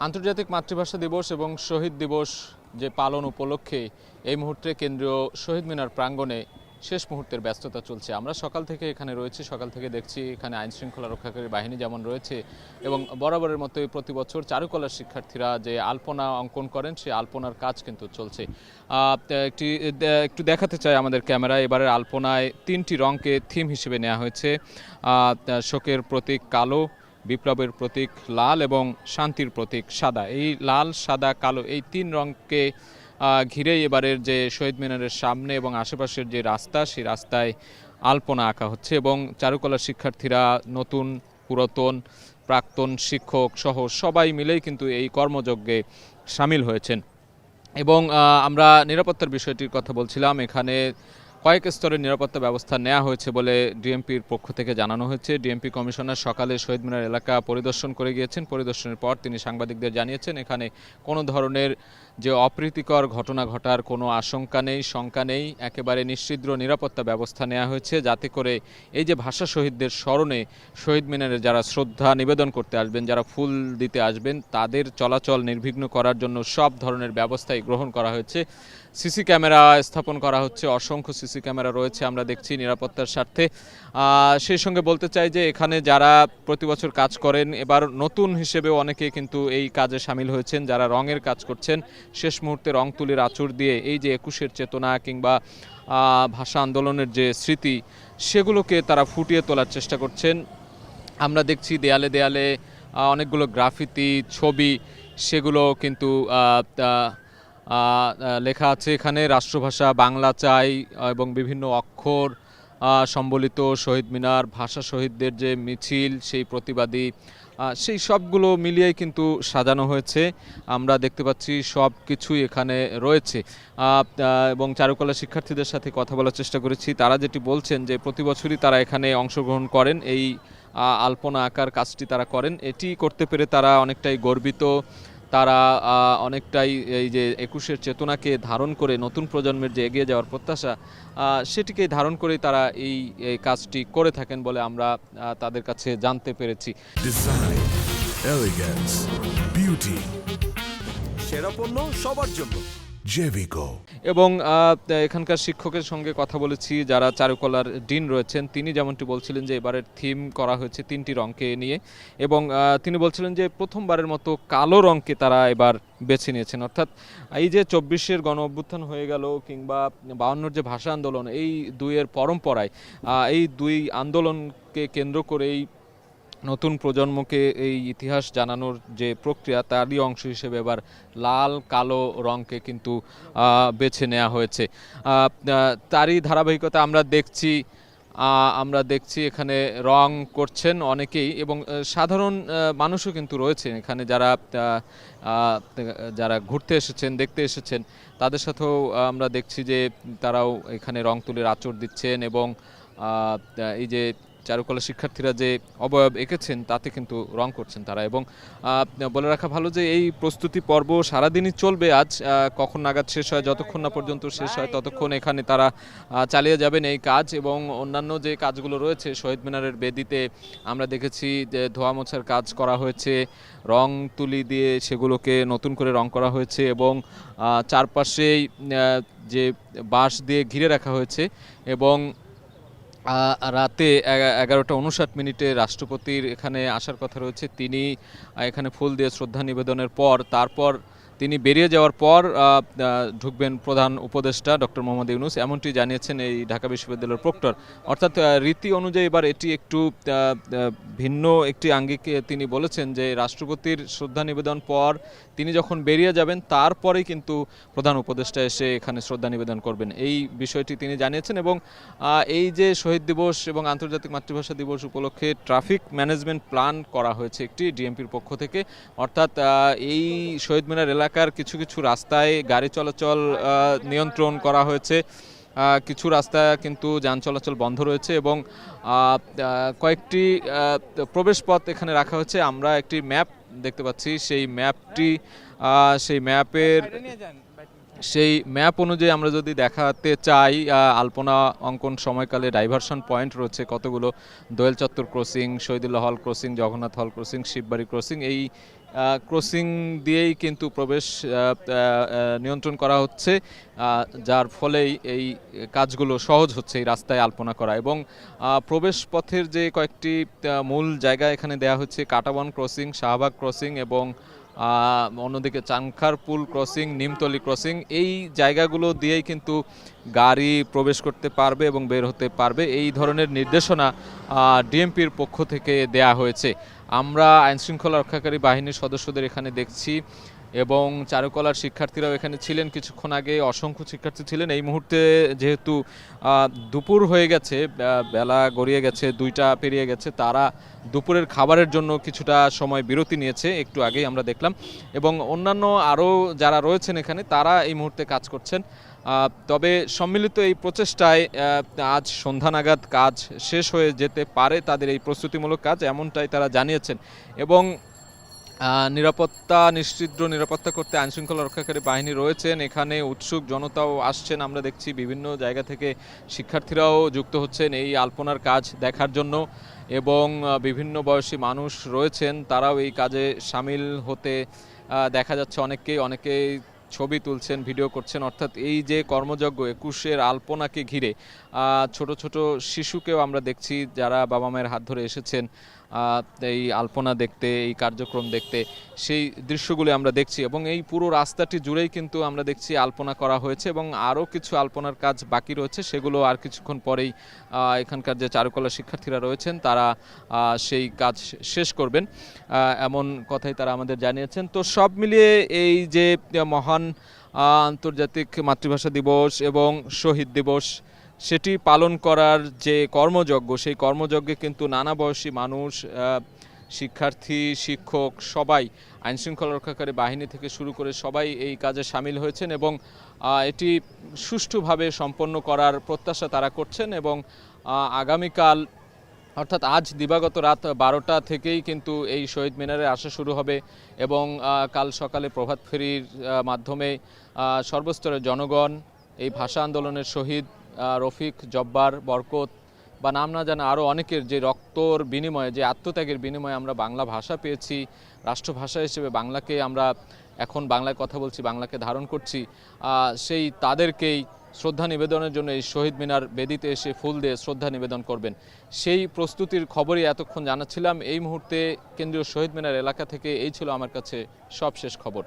আন্তর্জাতিক মাতৃভাষা দিবস এবং শহীদ দিবস যে পালন উপলক্ষে এই মুহূর্তে কেন্দ্রীয় শহীদ মিনার প্রাঙ্গণে শেষ মুহূর্তের ব্যস্ততা চলছে। আমরা সকাল থেকে এখানে রয়েছি, সকাল থেকে দেখছি এখানে আইন শৃঙ্খলা রক্ষাকারী বাহিনী যেমন রয়েছে এবং বরাবরের মতোই প্রতি বছর চারুকলার শিক্ষার্থীরা যে আলপনা অঙ্কন করেন সেই আলপনার কাজ কিন্তু চলছে। একটু দেখাতে চাই আমাদের ক্যামেরায়, এবারের আলপনায় তিনটি রঙকে থিম হিসেবে নেওয়া হয়েছে। শোকের প্রতীক কালো, বিপ্লবের প্রতীক লাল এবং শান্তির প্রতীক সাদা। এই লাল, সাদা, কালো এই তিন রঙকে ঘিরেই এবারের যে শহীদ মিনারের সামনে এবং আশেপাশের যে রাস্তা সেই রাস্তায় আলপনা আঁকা হচ্ছে এবং চারুকলার শিক্ষার্থীরা নতুন, পুরাতন, প্রাক্তন শিক্ষক সহ সবাই মিলেই কিন্তু এই কর্মযজ্ঞে সামিল হয়েছেন। এবং আমরা নিরাপত্তার বিষয়টির কথা বলছিলাম। এখানে কয়েক স্তরের নিরাপত্তা ব্যবস্থা নেওয়া হয়েছে বলে ডিএমপির পক্ষ থেকে জানানো হয়েছে। ডিএমপি কমিশনার সকালে শহীদ মিনার এলাকা পরিদর্শন করে গিয়েছেন। পরিদর্শনের পর তিনি সাংবাদিকদের জানিয়েছেন এখানে কোনো ধরনের যে অপ্রীতিকর ঘটনা ঘটার কোনো আশঙ্কা নেই, শঙ্কা নেই। একেবারে নিশ্ছিদ্র নিরাপত্তা ব্যবস্থা নেওয়া হয়েছে যাতে করে এই যে ভাষা শহীদদের স্মরণে শহীদ মিনারে যারা শ্রদ্ধা নিবেদন করতে আসবেন, যারা ফুল দিতে আসবেন, তাদের চলাচল নির্বিঘ্ন করার জন্য সব ধরনের ব্যবস্থাই গ্রহণ করা হয়েছে। সিসি ক্যামেরা স্থাপন করা হচ্ছে, অসংখ্য সিসি ক্যামেরা রয়েছে আমরা দেখছি নিরাপত্তার স্বার্থে। সেই সঙ্গে বলতে চাই যে এখানে যারা প্রতি বছর কাজ করেন, এবার নতুন হিসেবেও অনেকে কিন্তু এই কাজে সামিল হয়েছেন। যারা রঙের কাজ করছেন, শেষ মুহূর্তে রং তুলির আঁচড় দিয়ে এই যে ২১-এর চেতনা কিংবা ভাষা আন্দোলনের যে স্মৃতি সেগুলোকে তারা ফুটিয়ে তোলার চেষ্টা করছেন। আমরা দেখছি দেয়ালে দেয়ালে অনেকগুলো গ্রাফিতি ছবি, সেগুলো কিন্তু লেখা আছে এখানে রাষ্ট্রভাষা বাংলা চাই এবং বিভিন্ন অক্ষর সম্বলিত শহীদ মিনার, ভাষা শহীদদের যে মিছিল, সেই প্রতিবাদী, সেই সবগুলো মিলিয়েই কিন্তু সাজানো হয়েছে। আমরা দেখতে পাচ্ছি সব কিছুই এখানে রয়েছে এবং চারুকলা শিক্ষার্থীদের সাথে কথা বলার চেষ্টা করেছি। তারা যেটি বলছেন যে প্রতি বছরই তারা এখানে অংশগ্রহণ করেন, এই আলপনা আঁকার কাজটি তারা করেন। এটি করতে পেরে তারা অনেকটাই গর্বিত। তারা অনেকটাই এই যে ২১-এর চেতনাকে ধারণ করে নতুন প্রজন্মের যে এগিয়ে যাওয়ার প্রত্যাশা, সেটিকে ধারণ করেই তারা এই কাজটি করে থাকেন বলে আমরা তাদের কাছে জানতে পেরেছি। ডিজাইন, এলিগেন্স, বিউটি, সেরা পণ্য সবার জন্য জেভিকো। এবং এখানকার শিক্ষকের সঙ্গে কথা বলেছি, যারা চারুকলার ডিন রয়েছেন। তিনি যেমনটি বলছিলেন যে এবারের থিম করা হয়েছে তিনটি রঙকে নিয়ে এবং তিনি বলছিলেন যে প্রথমবারের মতো কালো রঙকে তারা এবার বেছে নিয়েছেন। অর্থাৎ এই যে ২৪-এর গণ অভ্যুত্থান হয়ে গেল কিংবা ৫২-র যে ভাষা আন্দোলন, এই দুইয়ের পরম্পরায় এই দুই আন্দোলনকে কেন্দ্র করেই নতুন প্রজন্মকে এই ইতিহাস জানানোর যে প্রক্রিয়া, তারই অংশ হিসেবে এবার লাল কালো রঙকে কিন্তু বেছে নেওয়া হয়েছে। তারই ধারাবাহিকতা আমরা দেখছি এখানে রং করছেন অনেকেই এবং সাধারণ মানুষও কিন্তু রয়েছেন এখানে, যারা ঘুরতে এসেছেন, দেখতে এসেছেন। তাদের সাথেও আমরা দেখছি যে তারাও এখানে রং তুলির আঁচড় দিচ্ছেন এবং এই যে চারুকলা শিক্ষার্থীরা যে অবয়ব এঁকেছেন তাতে কিন্তু রং করছেন তারা। এবং বলে রাখা ভালো যে এই প্রস্তুতি পর্ব সারাদিনই চলবে। আজ কখন নাগাদ শেষ হয়, যতক্ষণ না পর্যন্ত শেষ হয় ততক্ষণ এখানে তারা চালিয়ে যাবেন এই কাজ। এবং অন্যান্য যে কাজগুলো রয়েছে, শহীদ মিনারের বেদিতে আমরা দেখেছি যে ধোয়া মোছার কাজ করা হয়েছে, রং তুলি দিয়ে সেগুলোকে নতুন করে রং করা হয়েছে এবং চারপাশেই যে বাঁশ দিয়ে ঘিরে রাখা হয়েছে। এবং রাতে 11:59 রাষ্ট্রপতির এখানে আসার কথা রয়েছে। তিনি এখানে ফুল দিয়ে শ্রদ্ধা নিবেদনের পর তারপর তিনি বেরিয়ে যাওয়ার পর ঢুকবেন প্রধান উপদেষ্টা ডক্টর মোহাম্মদ ইউনূস, এমনটি জানিয়েছেন এই ঢাকা বিশ্ববিদ্যালয়ের প্রক্টর। অর্থাৎ রীতি অনুযায়ী এবার এটি একটু ভিন্ন একটি আঙ্গিকে তিনি বলেছেন যে রাষ্ট্রপতির শ্রদ্ধা নিবেদন পর তিনি যখন বেরিয়ে যাবেন তারপরেই কিন্তু প্রধান উপদেষ্টা এসে এখানে শ্রদ্ধা নিবেদন করবেন, এই বিষয়টি তিনি জানিয়েছেন। এবং এই যে শহীদ দিবস এবং আন্তর্জাতিক মাতৃভাষা দিবস উপলক্ষে ট্রাফিক ম্যানেজমেন্ট প্ল্যান করা হয়েছে একটি ডিএমপির পক্ষ থেকে। অর্থাৎ এই শহীদ মিনার এলাকার কিছু কিছু রাস্তায় গাড়ি চলাচল নিয়ন্ত্রণ করা হয়েছে, কিছু রাস্তা কিন্তু যান চলাচল বন্ধ রয়েছে এবং কয়েকটি প্রবেশ পথ এখানে রাখা হয়েছে। আমরা একটি ম্যাপ দেখতে পাচ্ছি, সেই ম্যাপ অনুযায়ী আমরা যদি দেখাতে চাই, আলপনা অঙ্কন সময়কালে ডাইভারশন পয়েন্ট রয়েছে কতগুলো, দোয়েল চত্বর ক্রসিং, শহীদুল্লাহ হল ক্রসিং, জগন্নাথ হল ক্রসিং, শিববাড়ি ক্রসিং, ক্রসিং দিয়েই কিন্তু প্রবেশ নিয়ন্ত্রণ করা হচ্ছে, যার ফলেই এই কাজগুলো সহজ হচ্ছে এই রাস্তায় আলপনা করা। এবং প্রবেশ পথের যে কয়েকটি মূল জায়গা এখানে দেয়া হচ্ছে, কাটাবন ক্রসিং, শাহবাগ ক্রসিং এবং অন্যদিকে চানখারপুল ক্রসিং, নিমতলি ক্রসিং, এই জায়গাগুলো দিয়েই কিন্তু গাড়ি প্রবেশ করতে পারবে এবং বের হতে পারবে। এই ধরনের নির্দেশনা ডিএমপির পক্ষ থেকে দেয়া হয়েছে। আমরা আইনশৃঙ্খলা রক্ষাকারী বাহিনীর সদস্যদের এখানে দেখছি এবং চারুকলার শিক্ষার্থীরাও এখানে ছিলেন কিছুক্ষণ আগে, অসংখ্য শিক্ষার্থী ছিলেন। এই মুহূর্তে যেহেতু দুপুর হয়ে গেছে, বেলা গড়িয়ে গেছে, 2টা পেরিয়ে গেছে, তারা দুপুরের খাবারের জন্য কিছুটা সময় বিরতি নিয়েছে, একটু আগেই আমরা দেখলাম। এবং অন্যান্য আরও যারা রয়েছেন এখানে তারা এই মুহূর্তে কাজ করছেন। তবে সম্মিলিত এই প্রচেষ্টায় আজ সন্ধ্যা নাগাদ কাজ শেষ হয়ে যেতে পারে তাদের এই প্রস্তুতিমূলক কাজ, এমনটাই তারা জানিয়েছেন। এবং নিরাপত্তা করতে আইনশৃঙ্খলা রক্ষাকারী বাহিনী রয়েছেন এখানে, উৎসুক জনতাও আসছেন। আমরা দেখছি বিভিন্ন জায়গা থেকে শিক্ষার্থীরাও যুক্ত হচ্ছেন এই আলপনার কাজ দেখার জন্য এবং বিভিন্ন বয়সী মানুষ রয়েছেন, তারাও এই কাজে সামিল হতে দেখা যাচ্ছে। অনেকেই ছবি তুলছেন, ভিডিও করছেন। অর্থাৎ এই যে কর্মযজ্ঞ 21-এর আলপনাকে ঘিরে ছোট ছোট শিশুকেও আমরা দেখছি যারা বাবা মায়ের হাত ধরে এসেছেন এই আলপনা দেখতে, এই কার্যক্রম দেখতে, সেই দৃশ্যগুলো আমরা দেখছি। এবং এই পুরো রাস্তাটি জুড়েই কিন্তু আমরা দেখছি আলপনা করা হয়েছে এবং আরও কিছু আলপনার কাজ বাকি রয়েছে, সেগুলো আর কিছুক্ষণ পরেই এখানকার যে চারুকলা শিক্ষার্থীরা রয়েছেন তারা সেই কাজ শেষ করবেন, এমন কথাই তারা আমাদের জানিয়েছেন। তো সব মিলিয়ে এই যে মহান আন্তর্জাতিক মাতৃভাষা দিবস এবং শহীদ দিবস, সেটি পালন করার যে কর্মযজ্ঞ, সেই কর্মযজ্ঞে কিন্তু নানা বয়সী মানুষ, শিক্ষার্থী, শিক্ষক, সবাই, আইনশৃঙ্খলা রক্ষাকারী বাহিনী থেকে শুরু করে সবাই এই কাজে সামিল হয়েছেন এবং এটি সুষ্ঠুভাবে সম্পন্ন করার প্রত্যাশা তারা করছেন। এবং আগামীকাল অর্থাৎ আজ দিবাগত রাত 12টা থেকেই কিন্তু এই শহীদ মিনারে আসা শুরু হবে এবং কাল সকালে প্রভাত ফেরির মাধ্যমে সর্বস্তরের জনগণ, এই ভাষা আন্দোলনের শহীদ রফিক, জব্বার, বরকত বা নাম না জানা আরও অনেকের যে রক্তর বিনিময়ে, যে আত্মত্যাগের বিনিময়ে আমরা বাংলা ভাষা পেয়েছি, রাষ্ট্রভাষা হিসেবে বাংলাকে আমরা এখন বাংলায় কথা বলছি, বাংলাকে ধারণ করছি, সেই তাদেরকেই শ্রদ্ধা নিবেদনের জন্য এই শহীদ মিনার বেদিতে এসে ফুল দিয়ে শ্রদ্ধা নিবেদন করবেন। সেই প্রস্তুতির খবরই এতক্ষণ জানাচ্ছিলাম। এই মুহূর্তে কেন্দ্রীয় শহীদ মিনার এলাকা থেকে এই ছিল আমার কাছে সবশেষ খবর।